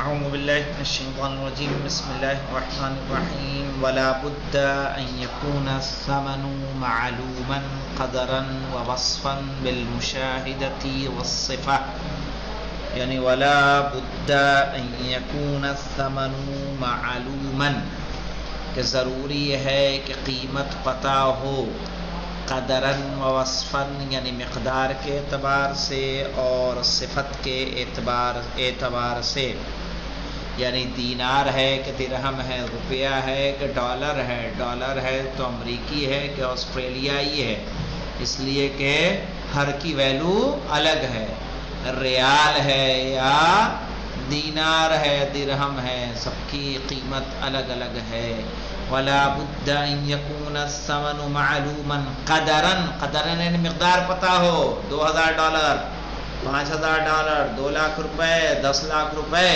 أعوذ بالله من الشيطان الرجيم بسم الله الرحمن الرحيم ولا بد أن يكون الثمن معلوما قدرا ووصفا بالمشاهدة والصفة یعنی ولا بد أن يكون الثمن معلوما کہ ضروری ہے کہ قیمت پتہ ہو قدراً و وصفاً یعنی مقدار کے اعتبار سے اور صفت کے اعتبار سے، یعنی دینار ہے کہ درہم ہے، روپیہ ہے کہ ڈالر ہے، ڈالر ہے تو امریکی ہے کہ آسٹریلیائی ہے، اس لیے کہ ہر کی ویلو الگ ہے، ریال ہے یا دینار ہے، درہم ہے، سب کی قیمت الگ الگ ہے۔ ولا بد ان يكون الثمن معلوما قدرا، قدرا یعنی مقدار پتہ ہو، $2000، $5000، 2 لاکھ روپے، 10 لاکھ روپے،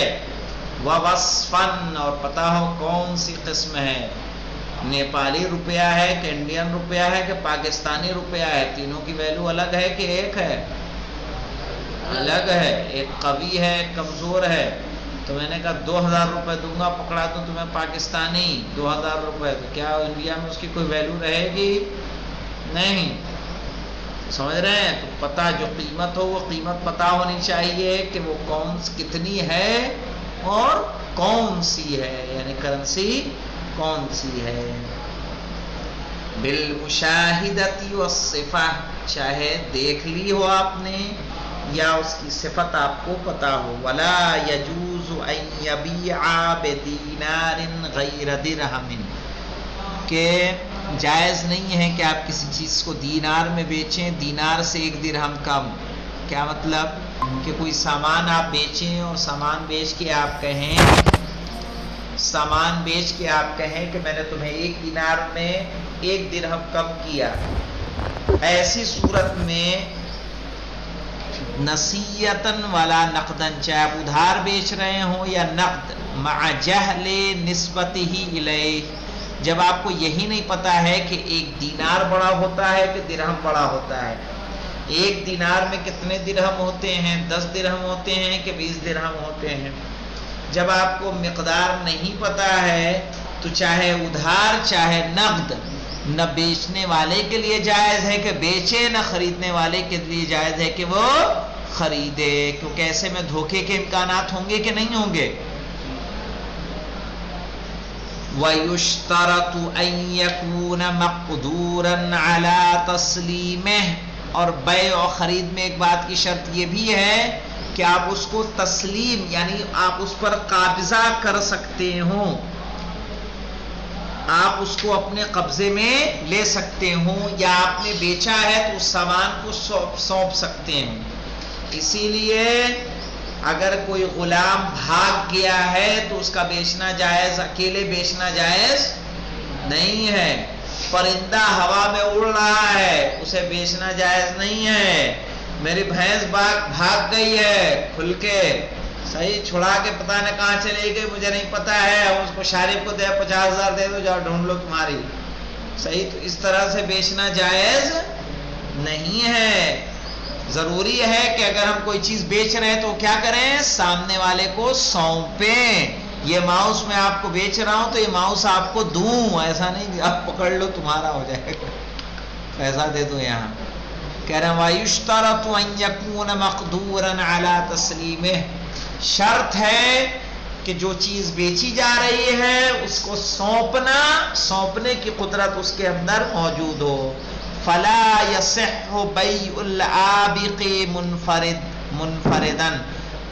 ووصفا اور پتہ ہو کون سی قسم ہے، نیپالی روپیہ ہے کہ انڈین روپیہ ہے کہ پاکستانی روپیہ ہے، تینوں کی ویلو الگ ہے کہ ایک ہے؟ الگ ہے، ایک قوی ہے ایک کمزور ہے۔ تو میں نے کہا 2000 روپے دوں گا، پکڑا تو تمہیں پاکستانی 2000 روپے، تو کیا انڈیا میں اس کی کوئی ویلو رہے گی؟ نہیں، سمجھ رہے ہیں؟ تو پتہ جو قیمت ہو وہ قیمت پتہ ہونی چاہیے کہ وہ کتنی ہے اور کون سی ہے، یعنی کرنسی کون سی ہے۔ بالمشاہدۃ والصفہ، چاہے دیکھ لی ہو آپ نے یا اس کی صفت آپ کو پتہ ہو۔ ولا یجوز ان یبیع بدینار غیر درہم، کہ جائز نہیں ہے کہ آپ کسی چیز کو دینار میں بیچیں، دینار سے 1 درہم کم۔ کیا مطلب؟ کہ کوئی سامان آپ بیچیں اور سامان بیچ کے آپ کہیں کہ میں نے تمہیں 1 دینار میں 1 درہم کم کیا، ایسی صورت میں نصیۃً ولا نقداً، چاہے آپ ادھار بیچ رہے ہوں یا نقد، مع جہل نسبتہ الیہ، جب آپ کو یہی نہیں پتا ہے کہ 1 دینار بڑا ہوتا ہے کہ درہم بڑا ہوتا ہے، 1 دینار میں کتنے درہم ہوتے ہیں، 10 درہم ہوتے ہیں کہ 20 درہم ہوتے ہیں۔ جب آپ کو مقدار نہیں پتا ہے تو چاہے ادھار چاہے نقد، نہ بیچنے والے کے لیے جائز ہے کہ بیچے، نہ خریدنے والے کے لیے جائز ہے کہ وہ خریدے، کیونکہ ایسے میں دھوکے کے امکانات ہوں گے کہ نہیں ہوں گے۔ وَيُشْتَرَطُ أَن يَكُونَ مَقْدُورًا عَلَى تَسْلِيمِهِ، اور بیع و خرید میں ایک بات کی شرط یہ بھی ہے کہ آپ اس کو تسلیم یعنی آپ اس پر قابضہ کر سکتے ہوں، آپ اس کو اپنے قبضے میں لے سکتے ہوں، یا آپ نے بیچا ہے تو اس سامان کو سونپ سکتے ہیں۔ اسی لیے اگر کوئی غلام بھاگ گیا ہے تو اس کا بیچنا جائز، اکیلے بیچنا جائز نہیں ہے۔ پرندہ ہوا میں اڑ رہا ہے، اسے بیچنا جائز نہیں ہے۔ میری بھینس بھاگ گئی ہے کھل کے، صحیح، چھڑا کے پتہ نہ کہاں چلے گئی، مجھے نہیں پتا ہے، اس کو شارب کو دے 50,000 دے دو، جاؤ ڈھونڈ لو تمہاری، صحیح۔ تو اس طرح سے بیچنا جائز نہیں ہے۔ ضروری ہے کہ اگر ہم کوئی چیز بیچ رہے ہیں تو کیا کریں؟ سامنے والے کو سونپیں۔ یہ ماؤس میں آپ کو بیچ رہا ہوں تو یہ ماؤس آپ کو دوں، ایسا نہیں کہ آپ پکڑ لو تمہارا ہو جائے گا، پیسہ دے دو۔ یہاں کہہ رہے ہیں وَيُشْتَرَطُ أَن يَكُونَ مَقْدُورًا عَلَى تَسْلِيمِهِ، شرط ہے کہ جو چیز بیچی جا رہی ہے اس کو سونپنے کی قدرت اس کے اندر موجود ہو۔ فَلَا يَصِحُّ بَيْعُ الْعَابِقِ مُنْفَرِدًا،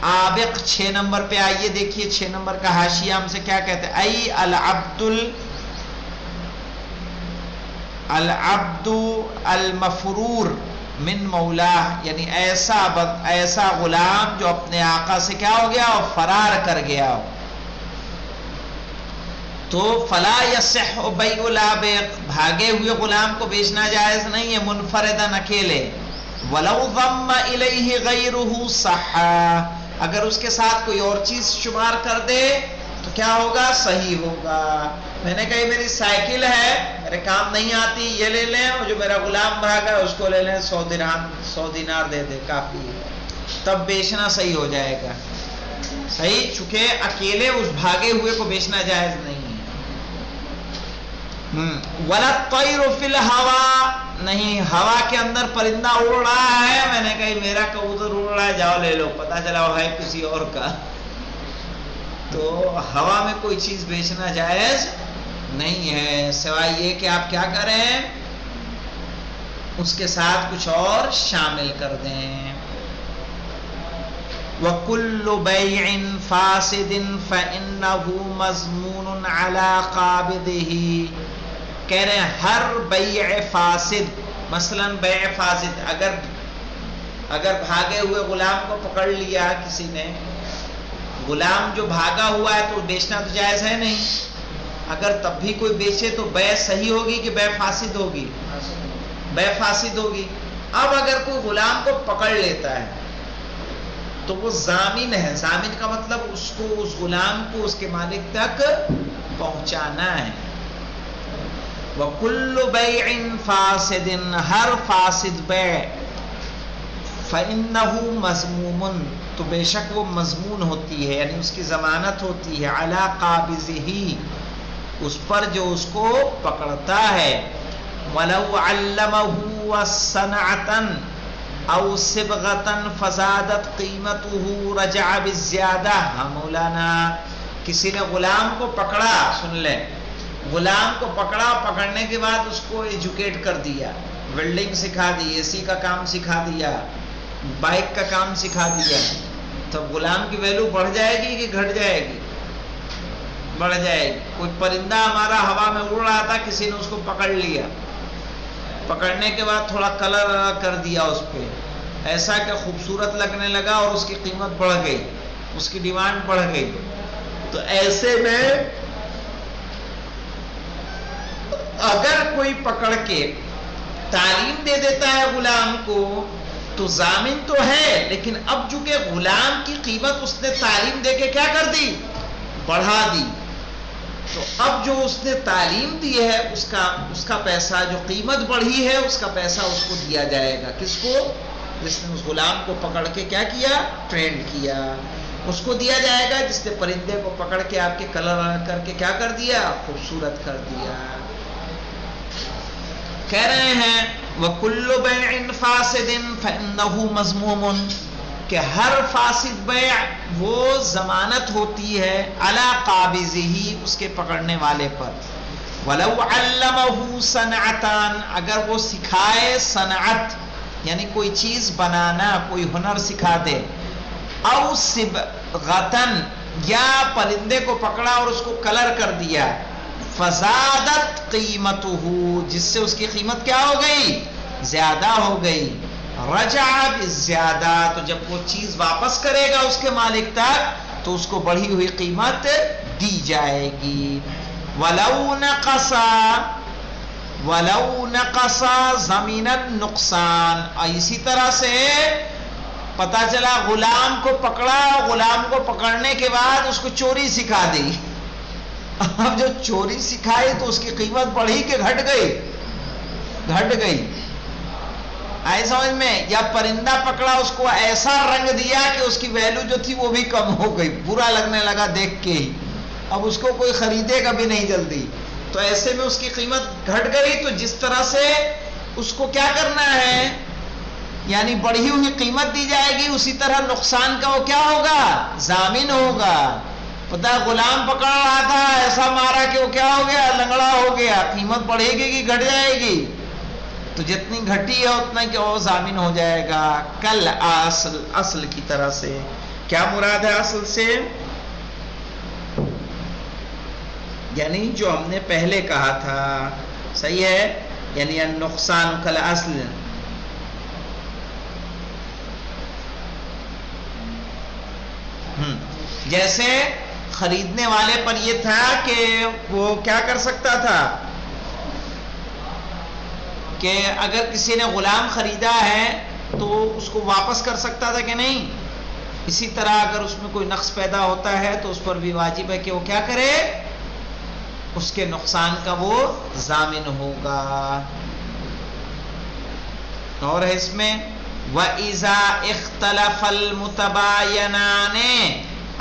عابق 6 نمبر پہ آئیے، دیکھیے 6 نمبر کا حاشیہ ہم سے کیا کہتے ہیں، ای العبد المفرور من مولاہ، یعنی ایسا غلام جو اپنے آقا سے کیا ہو گیا اور فرار کر گیا ہو۔ تو فلا یصح بیع العابق، بھاگے ہوئے غلام کو بیچنا جائز نہیں ہے، منفردن، اکیلے۔ ولو ضم الیہ غیرہ صح، اگر اس کے ساتھ کوئی اور چیز شمار کر دے تو کیا ہوگا؟ صحیح ہوگا۔ میں نے کہا میری سائیکل ہے، میرے کام نہیں آتی، یہ لے لیں، اور جو میرا غلام بھاگا اس کو لے لیں، 100 دینار دے دے، کافی ہے، تب بیچنا صحیح ہو جائے گا۔ صحیح، چونکہ اکیلے اس بھاگے ہوئے کو بیچنا جائز نہیں ہے. وَلَا الطَّيْرُ فِي الْهَوَىٰ، نہیں ہوا کے اندر پرندہ اڑ رہا ہے، میں نے کہا میرا کبوتر اڑ رہا ہے جاؤ لے لو، پتہ چلا وہ ہے کسی اور کا. تو ہوا میں کوئی چیز بیچنا جائز نہیں ہے، سوائے یہ کہ آپ کیا کریں، اس کے ساتھ کچھ اور شامل کر دیں. وَكُلُّ بَيْعٍ فَاسِدٍ فَإِنَّهُ مَضْمُونٌ عَلَىٰ قَابِضِهِ. کہہ رہے ہیں ہر بیع فاسد، مثلا بیع فاسد، اگر بھاگے ہوئے غلام کو پکڑ لیا کسی نے، غلام جو بھاگا ہوا ہے تو بیچنا تو جائز ہے نہیں، اگر تب بھی کوئی بیچے تو بیع صحیح ہوگی کہ بیع فاسد ہوگی؟ بیع فاسد ہوگی. اب اگر کوئی غلام کو پکڑ لیتا ہے تو وہ ضامن ہے. ضامن کا مطلب اس کو، اس غلام کو اس کے مالک تک پہنچانا ہے. وَكُلُّ بَيْعٍ فَاسِدٍ، ہر فاسد بیع، فَإِنَّهُ مَذْمُومٌ، تو بے شک وہ مضمون ہوتی ہے، یعنی اس کی ضمانت ہوتی ہے، عَلَىٰ قَابِضِهِ، اس پر جو اس کو پکڑتا ہے. وَلَوْ عَلَّمَهُ صَنْعَةً او صبغة فزادت قیمته رجع بالزیادہ. ہاں مولانا، کسی نے غلام کو پکڑا، سن لیں، غلام کو پکڑا، پکڑنے کے بعد اس کو ایجوکیٹ کر دیا، ویلڈنگ سکھا دی، اے سی کا کام سکھا دیا، بائک کا کام سکھا دیا، تو غلام کی ویلو بڑھ جائے گی کہ گھٹ جائے گی؟ بڑھ جائے گی. کوئی پرندہ ہمارا ہوا میں اڑ رہا تھا، کسی نے اس کو پکڑ لیا، پکڑنے کے بعد تھوڑا کلر کر دیا اس پہ، ایسا کہ خوبصورت لگنے لگا اور اس کی قیمت بڑھ گئی، اس کی ڈیمانڈ بڑھ گئی. تو ایسے میں اگر کوئی پکڑ کے تعلیم دے دیتا ہے غلام کو تو ضامن تو ہے، لیکن اب چونکہ غلام کی قیمت اس نے تعلیم دے کے کیا کر دی، بڑھا دی، تو اب جو اس نے تعلیم دی ہے اس کا پیسہ، جو قیمت بڑھی ہے اس کا پیسہ اس کو دیا جائے گا. کس کو؟ جس نے اس غلام کو پکڑ کے کیا کیا، ٹرینڈ کیا، اس کو دیا جائے گا جس نے پرندے کو پکڑ کے آپ کے کلر کر کے کیا کر دیا، خوبصورت کر دیا. کہہ رہے ہیں وَكُلُّ بَيْعٍ فَاسِدٍ فَإِنَّهُ مَذْمُومٌ، کہ ہر فاسد بیع وہ ضمانت ہوتی ہے علی قابضہ، اس کے پکڑنے والے پر. وَلَوْ عَلَّمَهُ صَنْعَةً، اگر وہ سکھائے صنعت، یعنی کوئی چیز بنانا، کوئی ہنر سکھا دے، او صبغةً، یا پرندے کو پکڑا اور اس کو کلر کر دیا، فزادت قیمتہ، جس سے اس کی قیمت کیا ہو گئی، زیادہ ہو گئی. رجع بالزیادہ، تو جب وہ چیز واپس کرے گا اس کے مالک تک تو اس کو بڑھی ہوئی قیمت دی جائے گی. وَلَوْ نَقَصَ زَمِنَ النُّقْصَانِ، اور اسی طرح سے پتا چلا غلام کو پکڑا، غلام کو پکڑنے کے بعد اس کو چوری سکھا دی. اب جو چوری سکھائی تو اس کی قیمت بڑھی کہ گھٹ گئی؟ گھٹ گئی. آئے سمجھ میں؟ یا پرندہ پکڑا، اس کو ایسا رنگ دیا کہ اس کی ویلو جو تھی وہ بھی کم ہو گئی، برا لگنے لگا دیکھ کے ہی، اب اس کو کوئی خریدے گا بھی نہیں جلدی، تو ایسے میں اس کی قیمت گھٹ گئی. تو جس طرح سے اس کو کیا کرنا ہے، یعنی بڑھی ہوئی قیمت دی جائے گی، اسی طرح نقصان کا وہ کیا ہوگا، ضامن ہوگا. پتہ غلام پکڑ رہا تھا، ایسا مارا کہ وہ کیا ہو گیا، لنگڑا ہو گیا، قیمت بڑھے گی کہ گھٹ جائے گی؟ تو جتنی گھٹی ہے اتنا کہ وہ ضامن ہو جائے گا. کل اصل، اصل کی طرح سے. کیا مراد ہے اصل سے؟ یعنی جو ہم نے پہلے کہا تھا، صحیح ہے، یعنی النقصان کل اصل. جیسے خریدنے والے پر یہ تھا کہ وہ کیا کر سکتا تھا کہ اگر کسی نے غلام خریدا ہے تو اس کو واپس کر سکتا تھا کہ نہیں. اسی طرح اگر اس میں کوئی نقص پیدا ہوتا ہے تو اس پر بھی واجب ہے کہ وہ کیا کرے، اس کے نقصان کا وہ ضامن ہوگا. اور ہے اس میں وَإِذَا اخْتَلَفَ الْمُتَبَايَنَانِ،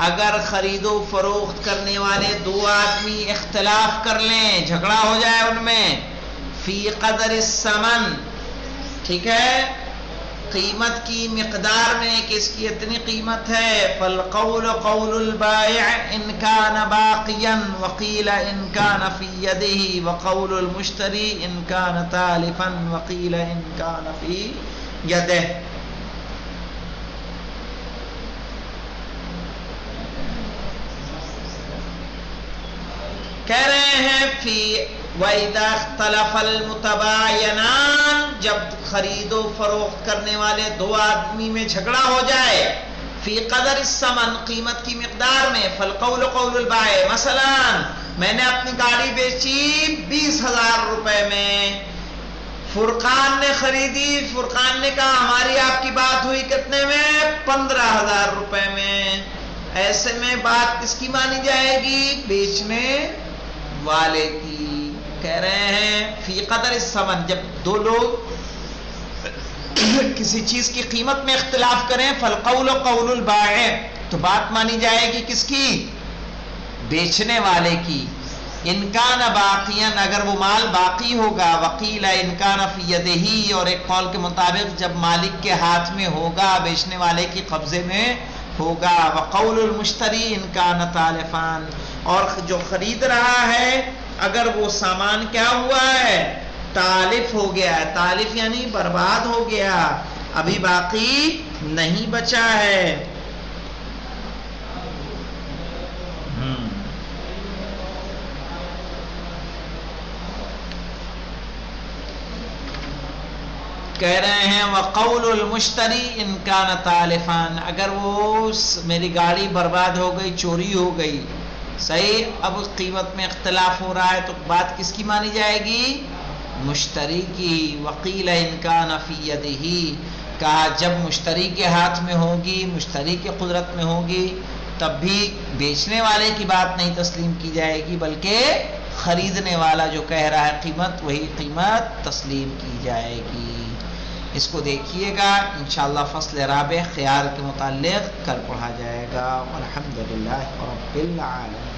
اگر خرید و فروخت کرنے والے دو آدمی اختلاف کر لیں، جھگڑا ہو جائے ان میں، فی قدر الثمن، ٹھیک ہے، قیمت کی مقدار میں کہ اس کی اتنی قیمت ہے، فالقول قول البائع ان کان باقیا وقیل ان کان فی یدہ، وقول المشتری ان کان تالفا وقیل ان کان فی یدہ. کہہ رہے ہیں فی وَإِذَا اخْتَلَفَ الْمُتَبَايَنَانِ، جب خرید و فروخت کرنے والے دو آدمی میں جھگڑا ہو جائے، فی قدر الثمن، قیمت کی مقدار میں، فالقول قول البائع، مثلا میں نے اپنی گاڑی بیچی 20,000 روپے میں، فرقان نے خریدی، فرقان نے کہا ہماری آپ کی بات ہوئی کتنے میں؟ 15,000 روپے میں. ایسے میں بات کس کی مانی جائے گی؟ بیچنے والے کی. کہہ رہے ہیں فی قدر الثمن، جب دو لوگ کسی چیز کی قیمت میں اختلاف کریں، فالقول قول البائع، تو بات مانی جائے گی کس کی؟ بیچنے والے کی. انکان باقیا، اگر وہ مال باقی ہوگا، وقیل انکان فی یدہ، اور ایک قول کے مطابق جب مالک کے ہاتھ میں ہوگا، بیچنے والے کی قبضے میں ہوگا، وقول المشتری انکان تالفان، اور جو خرید رہا ہے اگر وہ سامان کیا ہوا ہے؟ تالف ہو گیا ہے. تالف یعنی برباد ہو گیا، ابھی باقی نہیں بچا ہے. کہہ رہے ہیں وقول المشتری ان کان تالفان، اگر وہ میری گاڑی برباد ہو گئی، چوری ہو گئی، صحیح، اب اس قیمت میں اختلاف ہو رہا ہے، تو بات کس کی مانی جائے گی؟ مشتری کی. وقیل ان کان فی یدہ، کہا جب مشتری کے ہاتھ میں ہوگی، مشتری کے قدرت میں ہوگی، تب بھی بیچنے والے کی بات نہیں تسلیم کی جائے گی، بلکہ خریدنے والا جو کہہ رہا ہے قیمت، وہی قیمت تسلیم کی جائے گی. اس کو دیکھیے گا انشاءاللہ فصل رابع خیار کے متعلق کل پڑھا جائے گا. الحمدللہ رب العالمین.